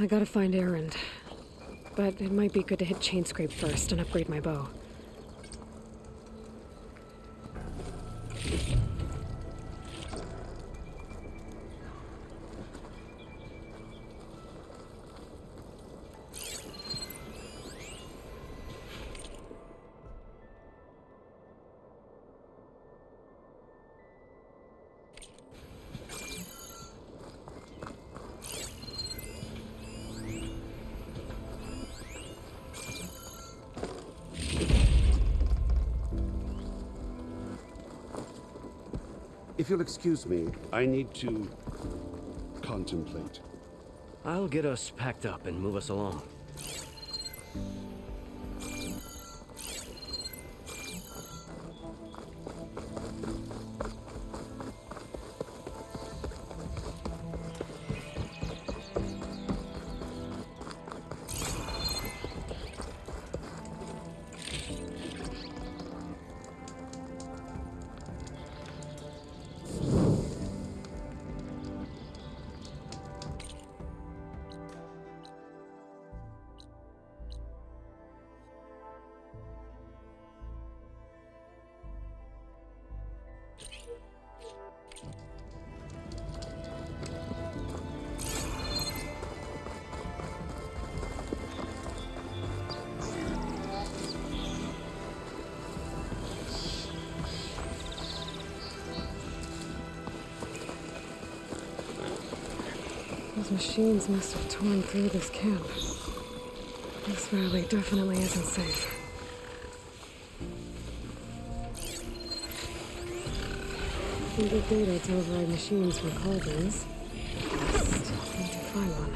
I gotta find Erend. But it might be good to hit Chainscrape first and upgrade my bow. If you'll excuse me, I need to contemplate. I'll get us packed up and move us along. Those machines must have torn through this camp. This valley definitely isn't safe. You can get data to override machines from cauldrons. Just need to find one.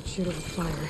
Shoot it with fire.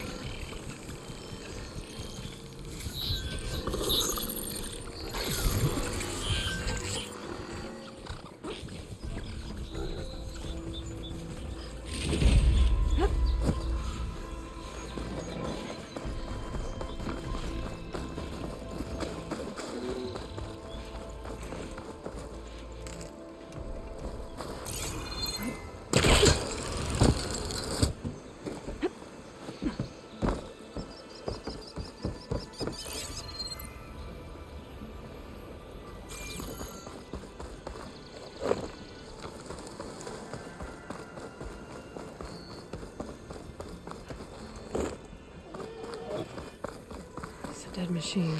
Dead machine.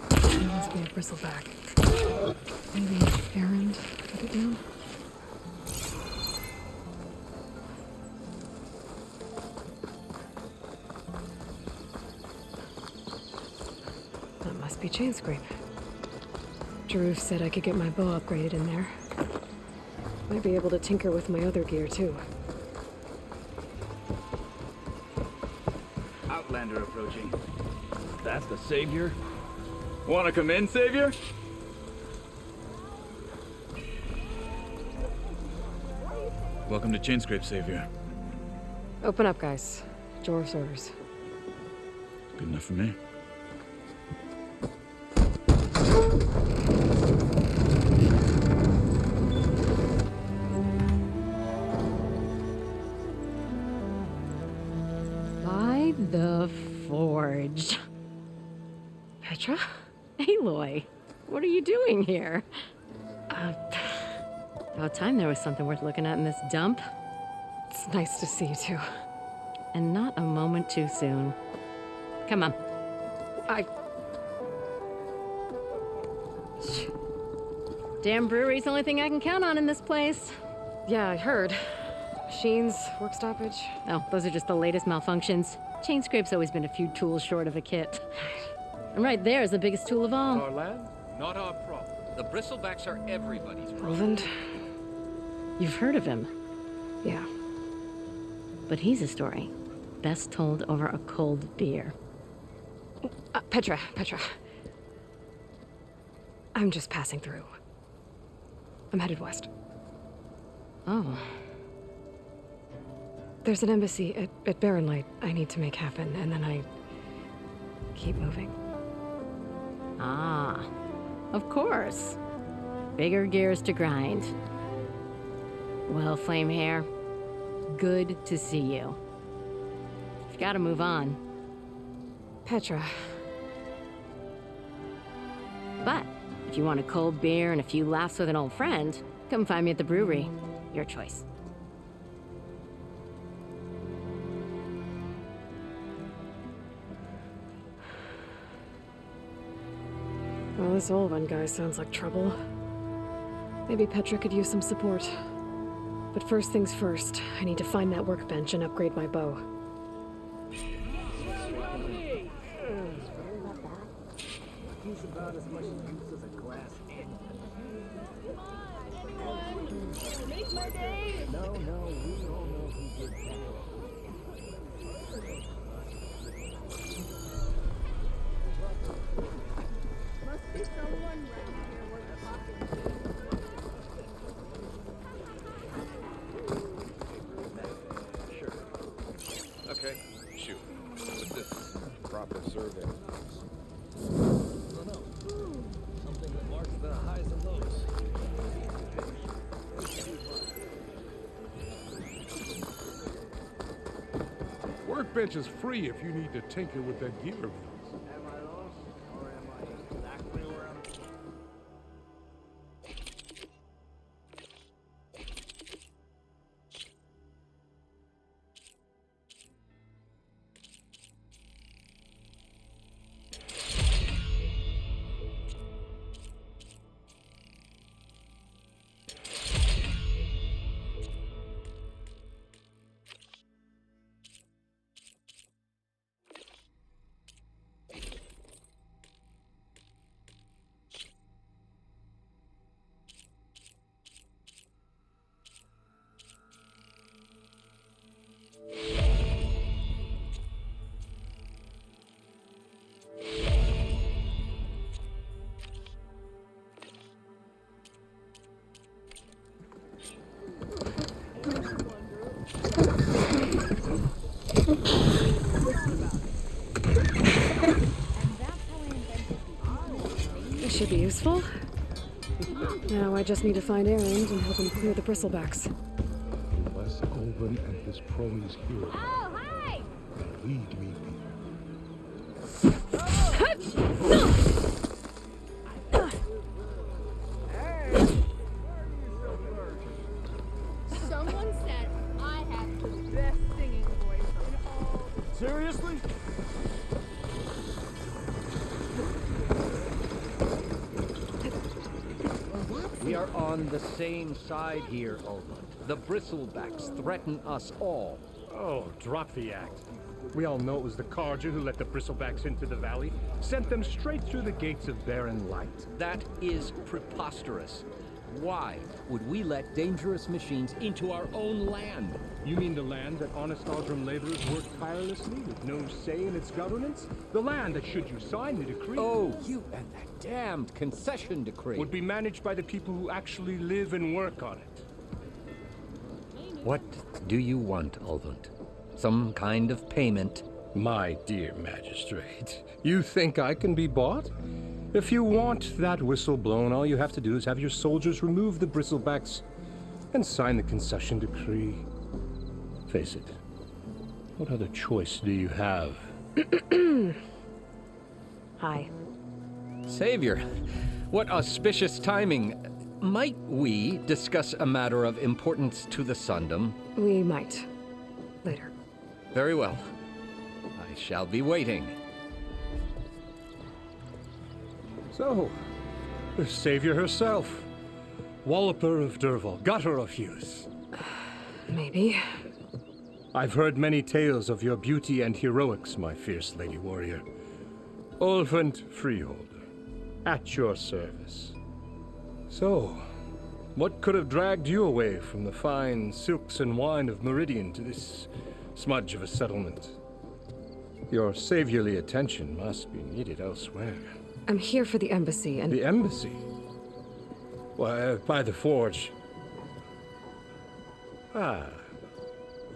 There must be a bristleback. Maybe Erend put it down? That must be Chainscrape. Drew said I could get my bow upgraded in there. Might be able to tinker with my other gear too. Outlander approaching. That's the Savior? Wanna come in, Savior? Welcome to Chainscrape, Savior. Open up, guys. Jor's orders. Good enough for me. By the Forge. Petra? Aloy, what are you doing here? About time there was something worth looking at in this dump. It's nice to see you too. And not a moment too soon. Come on. Damn brewery's the only thing I can count on in this place. Yeah, I heard. Machines, work stoppage. Oh, those are just the latest malfunctions. Chainscrape's always been a few tools short of a kit. And right there is the biggest tool of all. Our land, not our problem. The bristlebacks are everybody's problem. Roland? You've heard of him, Yeah. but he's a story best told over a cold beer. Petra. I'm just passing through. I'm headed west. Oh, There's an embassy at Barren Light I need to make happen, and then I keep moving. ah, of course. Bigger gears to grind. Well, Flame Hair, good to see you. You've got to move on. Petra, But if you want a cold beer and a few laughs with an old friend, come find me at the brewery. Your choice. well, this Olvan guy sounds like trouble. Maybe Petra could use some support. But first things first, I need to find that workbench and upgrade my bow. Okay, shoot. What's this? Proper survey. Something that marks the highs and lows. Workbench is free if you need to tinker with that gear of yours. This should be useful. Now I just need to find Aaron and help him clear the bristlebacks. Unless Olvan and his cronies hear it, Oh, hi! lead me. Someone said I have the best singing voice in all. Seriously? We are on the same side here, Olvan. The bristlebacks threaten us all. Oh, drop the act. We all know it was the Carja who let the bristlebacks into the valley, sent them straight through the gates of Barren Light. That is preposterous. Why would we let dangerous machines into our own land? You mean the land that honest Aldrum laborers work tirelessly with no say in its governance? The land that, should you sign the decree, Oh, you and that damned concession decree. would be managed by the people who actually live and work on it. What do you want, Olvan? Some kind of payment? My dear magistrate, you think I can be bought? If you want that whistle blown, all you have to do is have your soldiers remove the bristlebacks and sign the concession decree. Face it, what other choice do you have? Hi. Savior, what auspicious timing. Might we discuss a matter of importance to the Sundom? We might. Later. Very well. I shall be waiting. So, the savior herself, Walloper of Derval, gutter of Hughes. Maybe. I've heard many tales of your beauty and heroics, my fierce lady warrior. Olfant Freeholder, at your service. So, what could have dragged you away from the fine silks and wine of Meridian to this smudge of a settlement? Your saviorly attention must be needed elsewhere. I'm here for the embassy and... The embassy? Why, by the forge. Ah.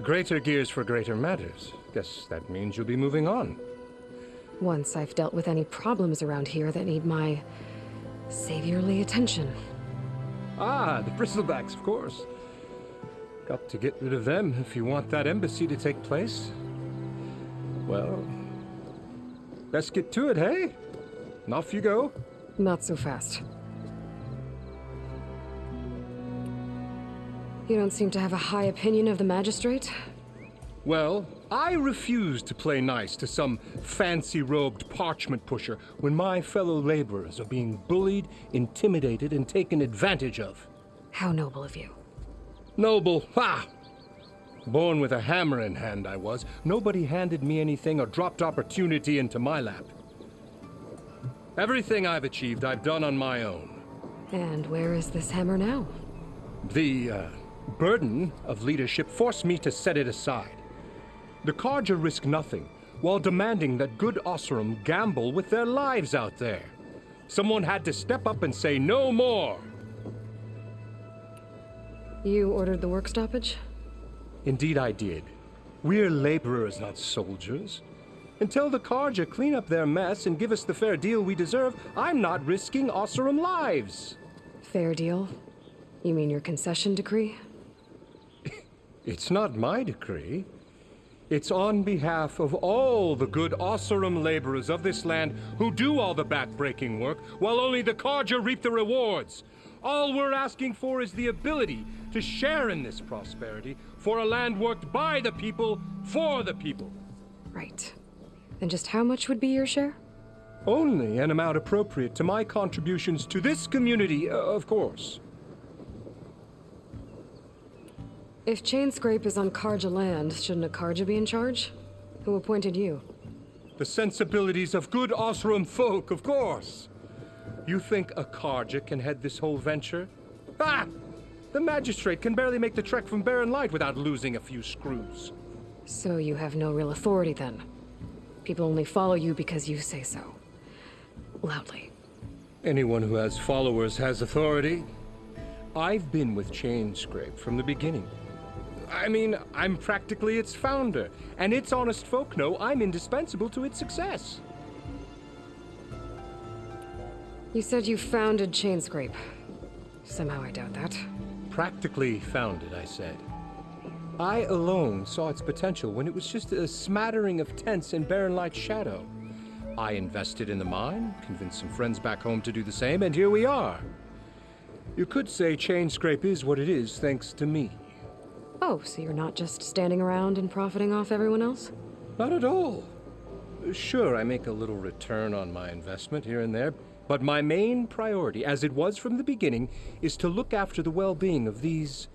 Greater gears for greater matters. Guess that means you'll be moving on. Once I've dealt with any problems around here that need my saviorly attention. Ah, the bristlebacks, of course. Got to get rid of them if you want that embassy to take place. Well, let's get to it, hey? And off you go. Not so fast. You don't seem to have a high opinion of the magistrate? Well, I refuse to play nice to some fancy-robed parchment pusher when my fellow laborers are being bullied, intimidated, and taken advantage of. How noble of you. Noble, ha! Born with a hammer in hand, I was. Nobody handed me anything or dropped opportunity into my lap. Everything I've achieved, I've done on my own. And where is this hammer now? The burden of leadership forced me to set it aside. The Carja risk nothing, while demanding that good Osseram gamble with their lives out there. Someone had to step up and say no more. You ordered the work stoppage? Indeed I did. We're laborers, not soldiers. Until the Carja clean up their mess and give us the fair deal we deserve, I'm not risking Osseram lives. Fair deal? You mean your concession decree? It's not my decree. It's on behalf of all the good Osseram laborers of this land who do all the back-breaking work, while only the Carja reap the rewards. All we're asking for is the ability to share in this prosperity for a land worked by the people, for the people. Right. And just how much would be your share? Only an amount appropriate to my contributions to this community, of course. If Chainscrape is on Carja land, shouldn't a Carja be in charge? Who appointed you? The sensibilities of good Osseram folk, of course. You think a Carja can head this whole venture? Ah! The magistrate can barely make the trek from Barren Light without losing a few screws. So you have no real authority then? People only follow you because you say so. Loudly. Anyone who has followers has authority. I've been with Chainscrape from the beginning. I mean, I'm practically its founder, and its honest folk know I'm indispensable to its success. You said you founded Chainscrape. Somehow I doubt that. Practically founded, I said. I alone saw its potential when it was just a smattering of tents in Barren Light's shadow. I invested in the mine, convinced some friends back home to do the same, and here we are. You could say Chainscrape is what it is thanks to me. Oh, so you're not just standing around and profiting off everyone else? Not at all. Sure, I make a little return on my investment here and there, but my main priority, as it was from the beginning, is to look after the well-being of these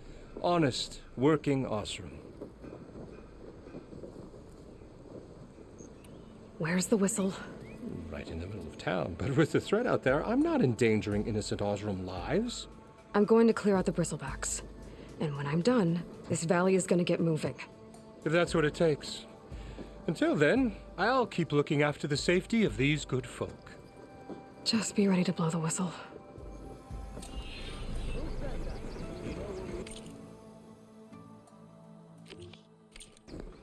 honest, working Osseram. Where's the whistle? Right in the middle of town, but with the threat out there, I'm not endangering innocent Osseram lives. I'm going to clear out the bristlebacks. And when I'm done, this valley is going to get moving. If that's what it takes. Until then, I'll keep looking after the safety of these good folk. Just be ready to blow the whistle.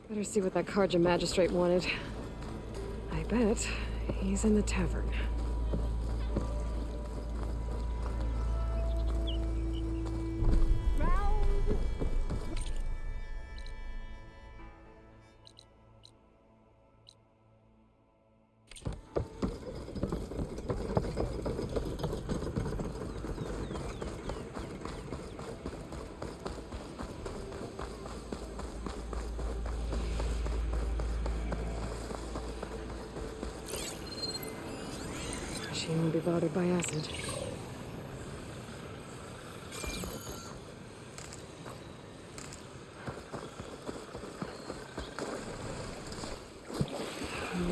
Better see what that Carja magistrate wanted. I bet he's in the tavern. She won't be bothered by acid.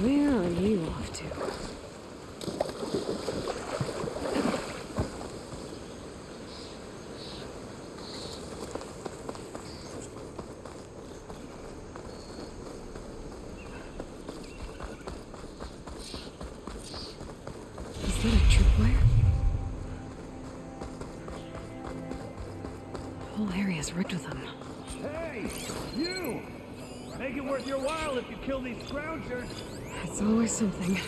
Where are you off to? is rigged with them. Hey, you! Make it worth your while if you kill these scroungers. It's always something.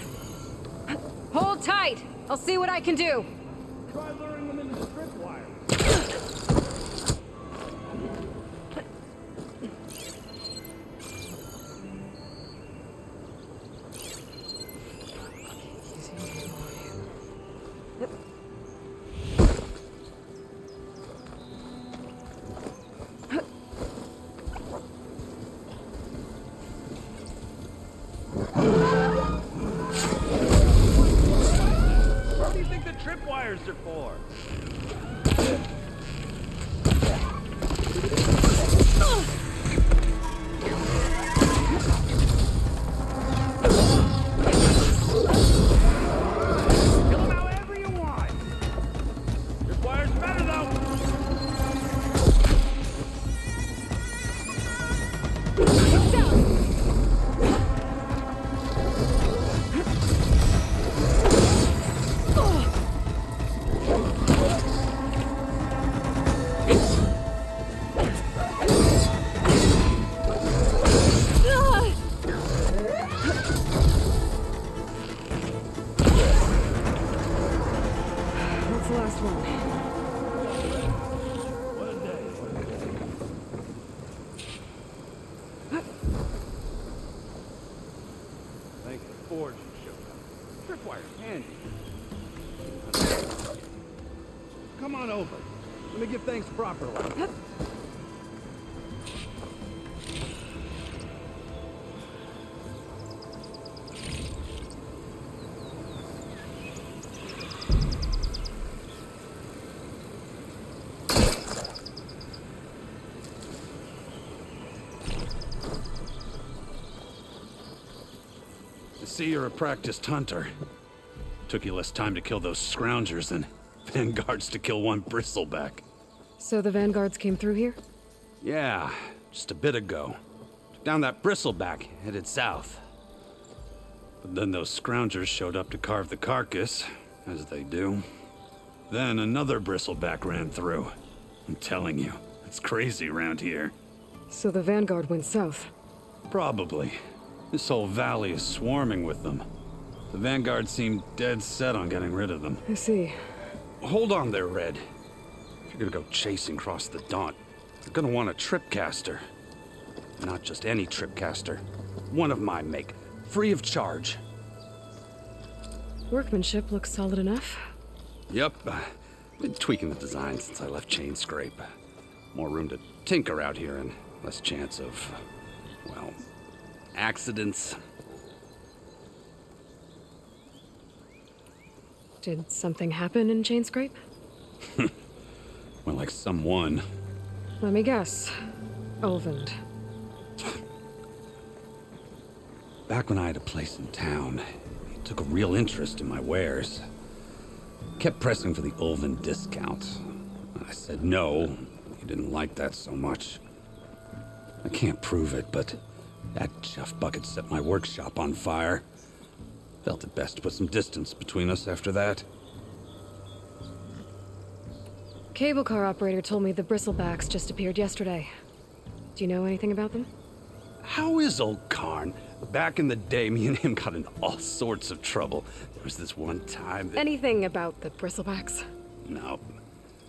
Hold tight! I'll see what I can do! Try luring them into the tripwire. What do you think the tripwires are for? Kill them however you want. Tripwires better though. That's the last one. What a day. Thank the Forge you showed up. Tripwire's handy. Come on over. Let me give thanks properly. I see you're a practiced hunter. Took you less time to kill those scroungers than vanguards to kill one bristleback. So the vanguards came through here? Yeah, just a bit ago. Took down that bristleback, headed south. But then those scroungers showed up to carve the carcass, as they do. Then another bristleback ran through. I'm telling you, it's crazy around here. So the vanguard went south. Probably. This whole valley is swarming with them. The vanguard seemed dead set on getting rid of them. I see. Hold on there, Red. If you're gonna go chasing across the Daunt, you're gonna want a tripcaster. Not just any tripcaster. One of my make. Free of charge. Workmanship looks solid enough. Yep. Been tweaking the design since I left Chain Scrape. More room to tinker out here and less chance of, well, accidents. Did something happen in Chain Scrape? Well, like someone. Let me guess. Olvend. Back when I had a place in town, he took a real interest in my wares. Kept pressing for the Ulven discount. I said no. He didn't like that so much. I can't prove it, but that chuff bucket set my workshop on fire. Felt it best to put some distance between us after that. Cable car operator told me the bristlebacks just appeared yesterday. Do you know anything about them? How is old Karn? Back in the day, me and him got into all sorts of trouble. There was this one time that... Anything about the bristlebacks? No.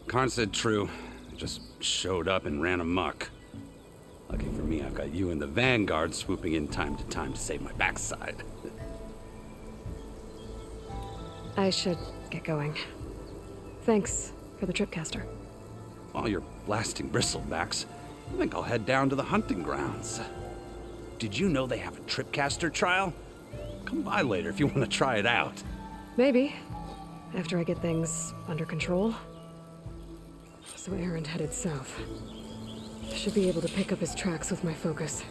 Karn said true. Just showed up and ran amok. Lucky for me, I've got you and the Vanguard swooping in time to save my backside. I should get going. Thanks for the tripcaster. While you're blasting bristlebacks, I think I'll head down to the hunting grounds. Did you know they have a tripcaster trial? Come by later if you want to try it out. Maybe. After I get things under control. So Aaron headed south. Should be able to pick up his tracks with my focus.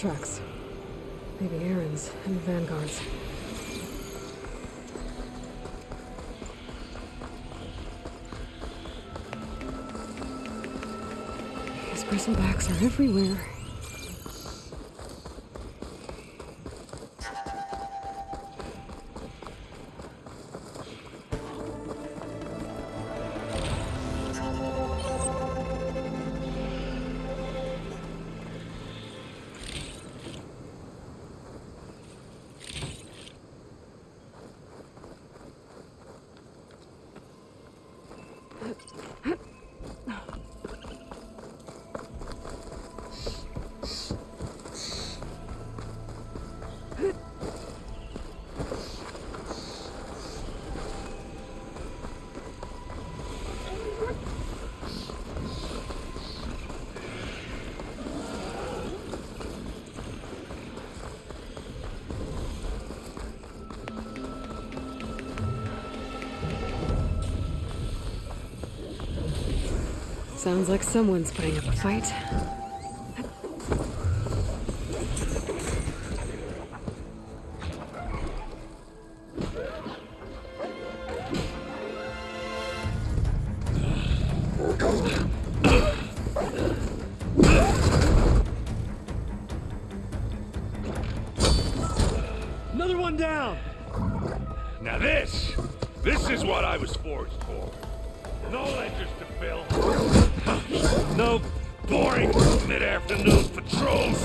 tracks. Maybe Aaron's and Vanguard's. These bristlebacks are everywhere. Sounds like someone's putting up a fight. Another one down! Now this is what I was forged for. No ledgers to fill. No boring mid-afternoon patrols.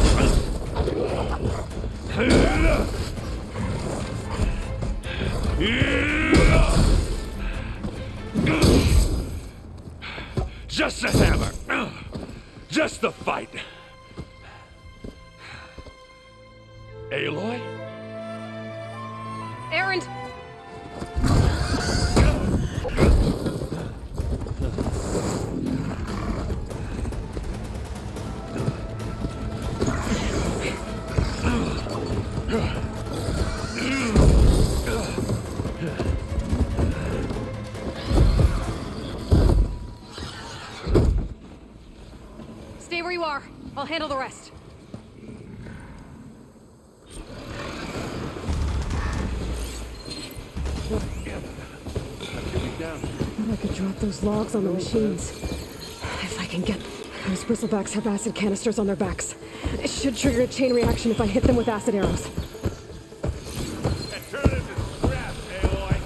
Just a hammer. Just the fight. Aloy? Aaron! Stay where you are. I'll handle the rest. I could drop those logs on the machines. If I can get... Those bristlebacks have acid canisters on their backs. It should trigger a chain reaction if I hit them with acid arrows. And turn it into scrap, Aloy.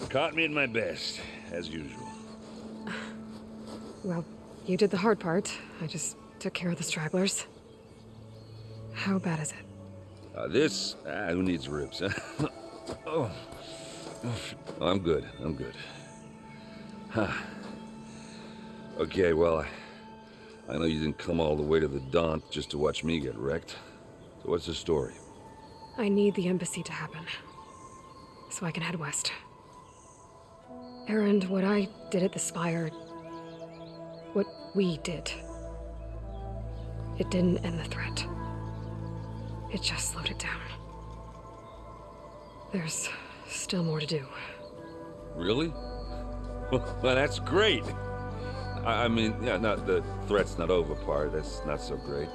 Caught me at my best, as usual. Well, you did the hard part. I just took care of the stragglers. How bad is it? Who needs ribs? Oh. I'm good. Huh. Okay, well, I know you didn't come all the way to the Daunt just to watch me get wrecked. So what's the story? I need the embassy to happen, so I can head west. Erend, what I did at the Spire, what we did, it didn't end the threat. It just slowed it down. There's still more to do. Really? Well, that's great. I mean, yeah, not the threat's not over part. That's not so great.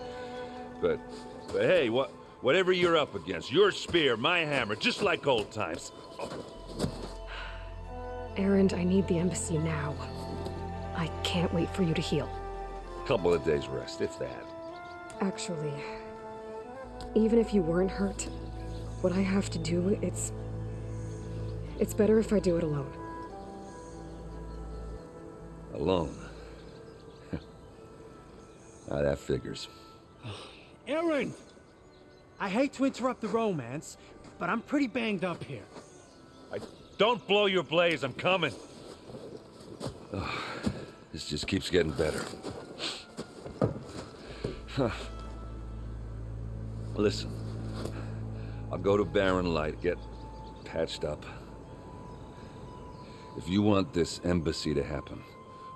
But hey, whatever you're up against, your spear, my hammer, just like old times. Erend, I need the embassy now. I can't wait for you to heal. Couple of days rest, if that. Actually, even if you weren't hurt, what I have to do, it's better if I do it alone. Alone? That figures. Erend! I hate to interrupt the romance, but I'm pretty banged up here. Don't blow your blaze, I'm coming. Oh, this just keeps getting better. Huh. Listen, I'll go to Barren Light, get patched up. If you want this embassy to happen,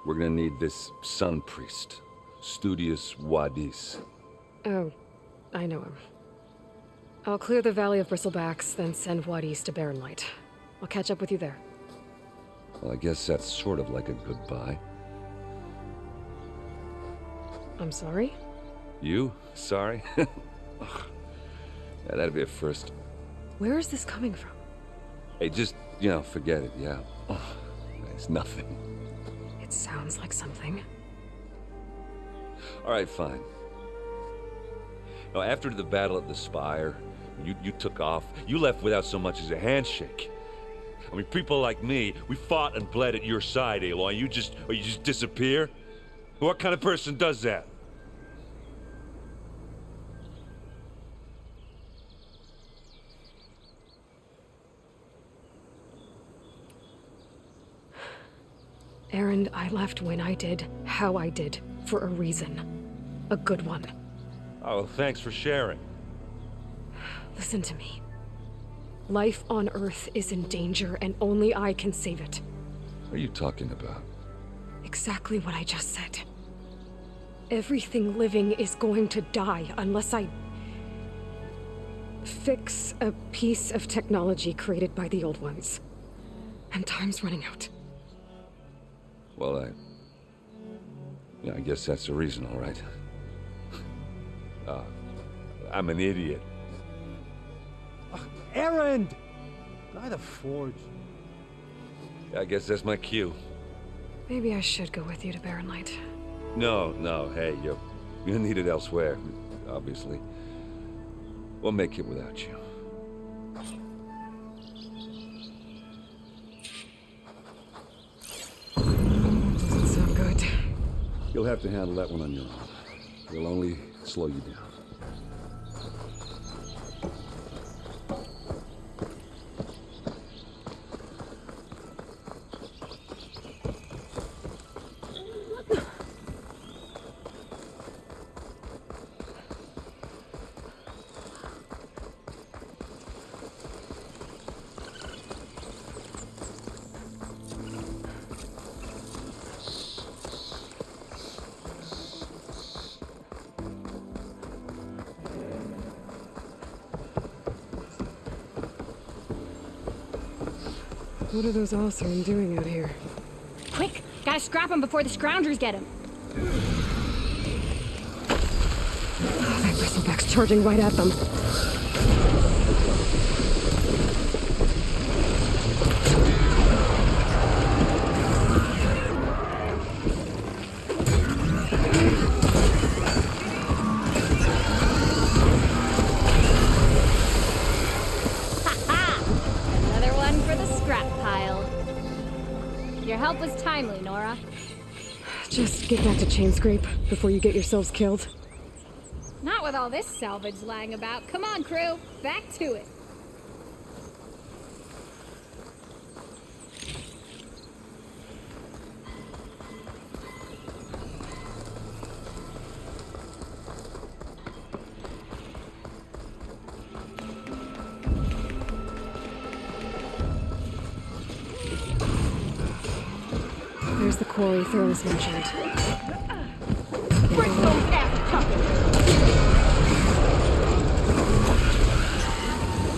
we're gonna need this sun priest, Studius Wadis. Oh, I know him. I'll clear the Valley of Bristlebacks, then send Wadis to Barren Light. I'll catch up with you there. Well, I guess that's sort of like a goodbye. I'm sorry? You? Sorry? Yeah, that'd be a first. Where is this coming from? Hey, just, forget it, yeah. Oh, it's nothing. It sounds like something. All right, fine. Now, after the battle at the Spire, you took off. You left without so much as a handshake. I mean, people like me, we fought and bled at your side, Aloy. You just disappear? What kind of person does that? Erend, I left when I did, how I did, for a reason. A good one. Oh, thanks for sharing. Listen to me. Life on Earth is in danger, and only I can save it. What are you talking about? Exactly what I just said. Everything living is going to die unless I fix a piece of technology created by the Old Ones. And time's running out. Well, I guess that's the reason, all right. I'm an idiot. Erend! By the Forge. I guess that's my cue. Maybe I should go with you to Barren Light. No, hey, you're needed elsewhere, obviously. We'll make it without you. Doesn't sound good. You'll have to handle that one on your own. It'll only slow you down. What are those Oseram doing out here? Quick! Gotta scrap him before the Scroungers get him. Oh, that bristleback's charging right at them. Another one for the help was timely, Nora. Just get back to Chainscrape before you get yourselves killed. Not with all this salvage lying about. Come on, crew. Back to it. There's the quarry Thurles mentioned.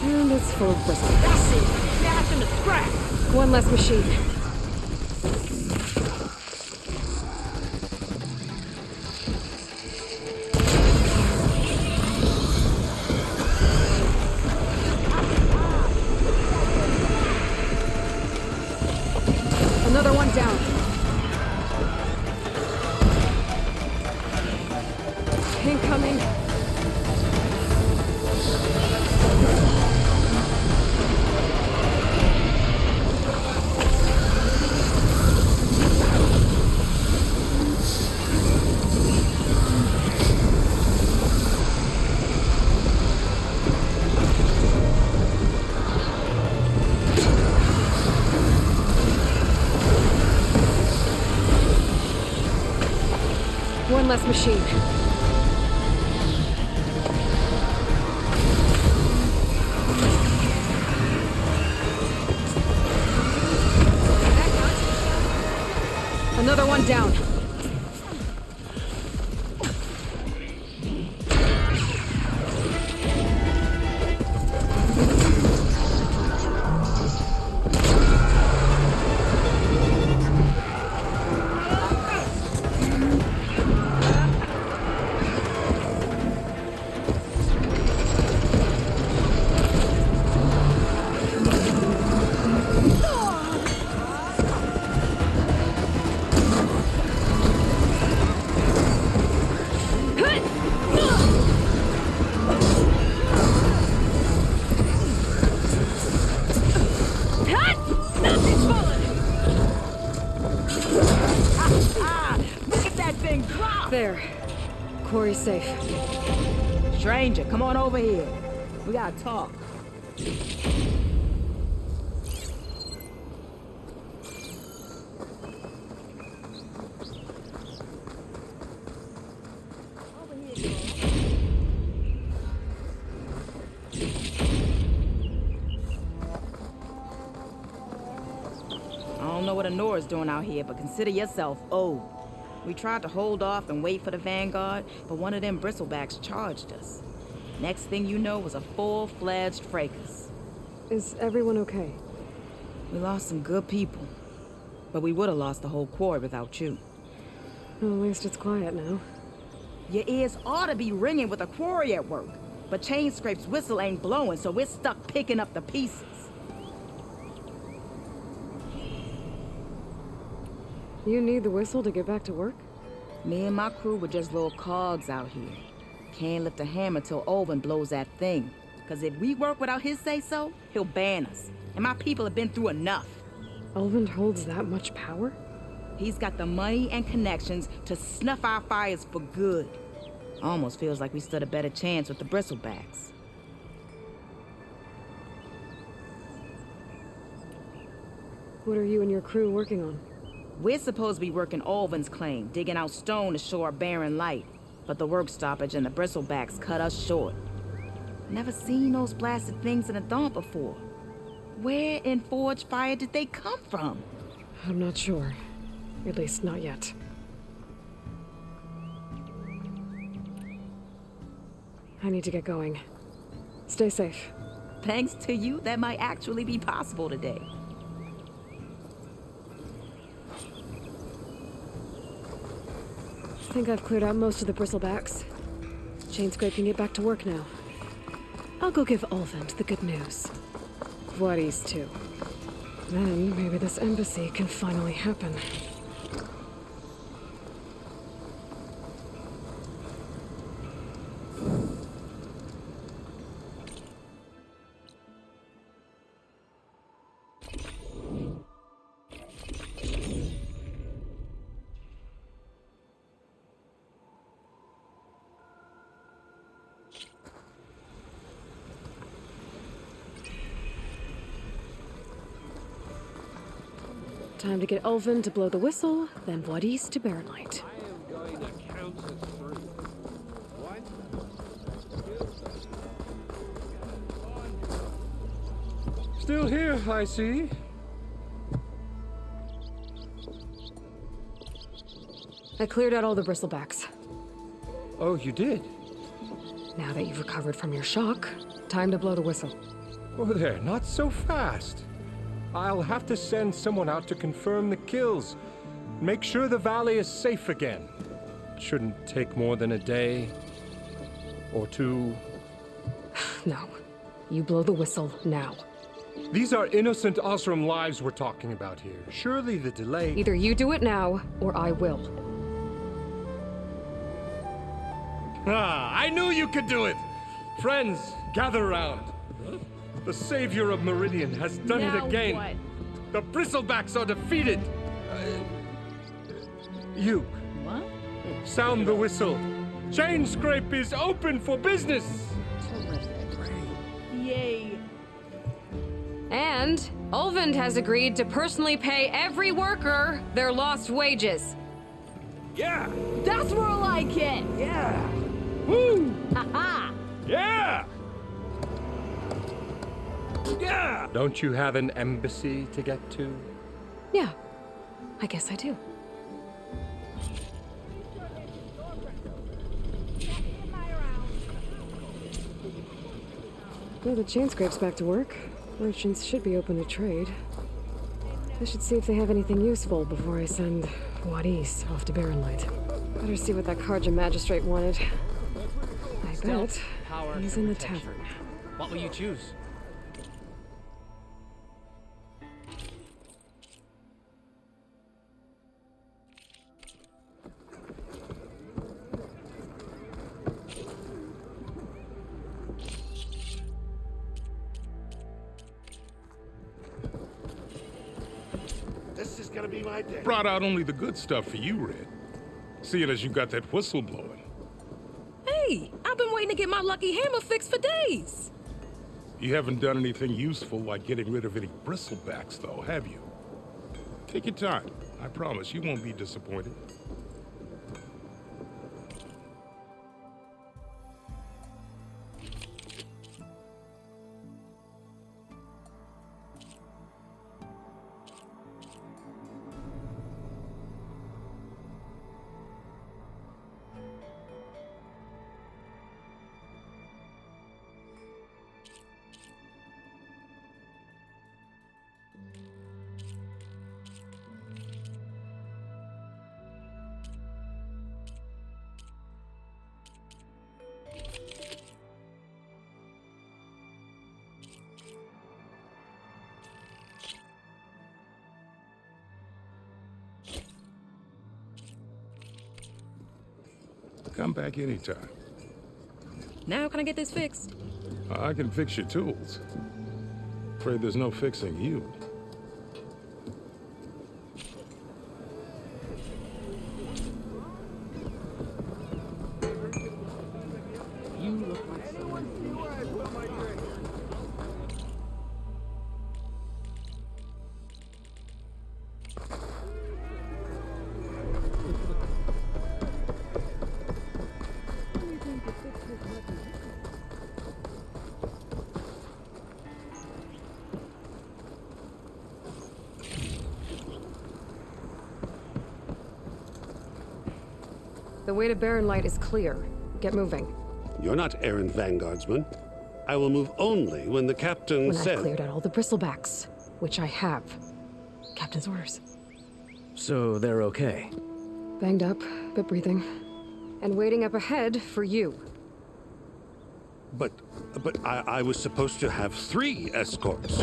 And it's full of bristle. That's it. Dash him to scrap. One less machine. Another one down. Incoming. One less machine. Another one down. There. Quarry's safe. Stranger, come on over here. We gotta talk. I don't know what Honora's doing out here, but consider yourself owed. We tried to hold off and wait for the Vanguard, but one of them bristlebacks charged us. Next thing you know was a full-fledged fracas. Is everyone okay? We lost some good people, but we would have lost the whole quarry without you. Well, at least it's quiet now. Your ears ought to be ringing with a quarry at work, but Chainscrape's whistle ain't blowing, so we're stuck picking up the pieces. You need the whistle to get back to work? Me and my crew were just little cogs out here. Can't lift a hammer till Olvin blows that thing. Cause if we work without his say-so, he'll ban us. And my people have been through enough. Olvin holds that much power? He's got the money and connections to snuff our fires for good. Almost feels like we stood a better chance with the bristlebacks. What are you and your crew working on? We're supposed to be working Olvin's claim, digging out stone to show our barren light. But the work stoppage and the bristlebacks cut us short. Never seen those blasted things in a dawn before. Where in Forge Fire did they come from? I'm not sure. At least not yet. I need to get going. Stay safe. Thanks to you, that might actually be possible today. I think I've cleared out most of the bristlebacks. Chainscrape can get back to work now. I'll go give Olvin the good news. Voorhees too. Then maybe this embassy can finally happen. Time to get Ulvin to blow the whistle, then Vladis to Barren Light. I am going to count to 3. 1, 2, Still here, I see. I cleared out all the bristlebacks. Oh, you did? Now that you've recovered from your shock, time to blow the whistle. Oh, there, not so fast. I'll have to send someone out to confirm the kills. Make sure the valley is safe again. Shouldn't take more than a day. Or 2. No. You blow the whistle now. These are innocent Osram lives we're talking about here. Surely the delay... Either you do it now, or I will. Ah, I knew you could do it! Friends, gather around. The savior of Meridian has done it again. What? The bristlebacks are defeated. You. What? Sound the whistle. Chain Scrape is open for business. Yay. And Ulvin has agreed to personally pay every worker their lost wages. Yeah! That's more like it. Yeah! Woo! Ha Yeah! Yeah! Don't you have an embassy to get to? Yeah, I guess I do. Well, the chain scrape's back to work. Merchants should be open to trade. I should see if they have anything useful before I send Vladis off to Barren Light. Better see what that Karja magistrate wanted. I bet Power, he's in the tavern. What will you choose? This is gonna be my day. Brought out only the good stuff for you, Red. Seeing as you got that whistle blowing. Hey, I've been waiting to get my lucky hammer fixed for days. You haven't done anything useful like getting rid of any bristlebacks, though, have you? Take your time. I promise you won't be disappointed. Come back anytime. Now can I get this fixed? I can fix your tools. Afraid there's no fixing you. The way to Barren Light is clear. Get moving. You're not errand vanguardsman. I will move only when the captain When says... I've cleared out all the bristlebacks, which I have. Captain's orders. So they're okay. Banged up, but breathing. And waiting up ahead for you. But I was supposed to have 3 escorts.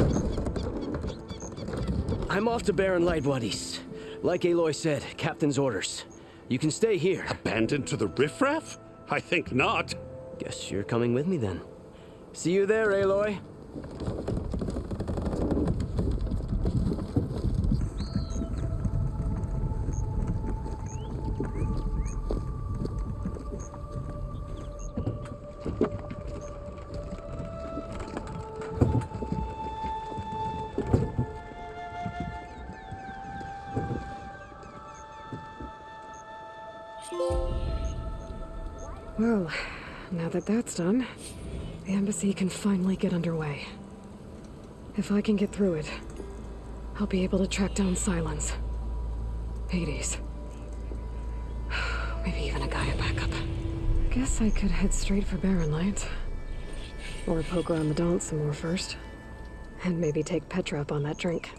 I'm off to Barren Light, Wadis. Like Aloy said, Captain's orders. You can stay here. Abandoned to the riffraff? I think not. Guess you're coming with me then. See you there, Aloy. Well, now that that's done, the embassy can finally get underway. If I can get through it, I'll be able to track down Silence. Hades. Maybe even a Gaia backup. Guess I could head straight for Barren Light. Or poke around the Daunt some more first. And maybe take Petra up on that drink.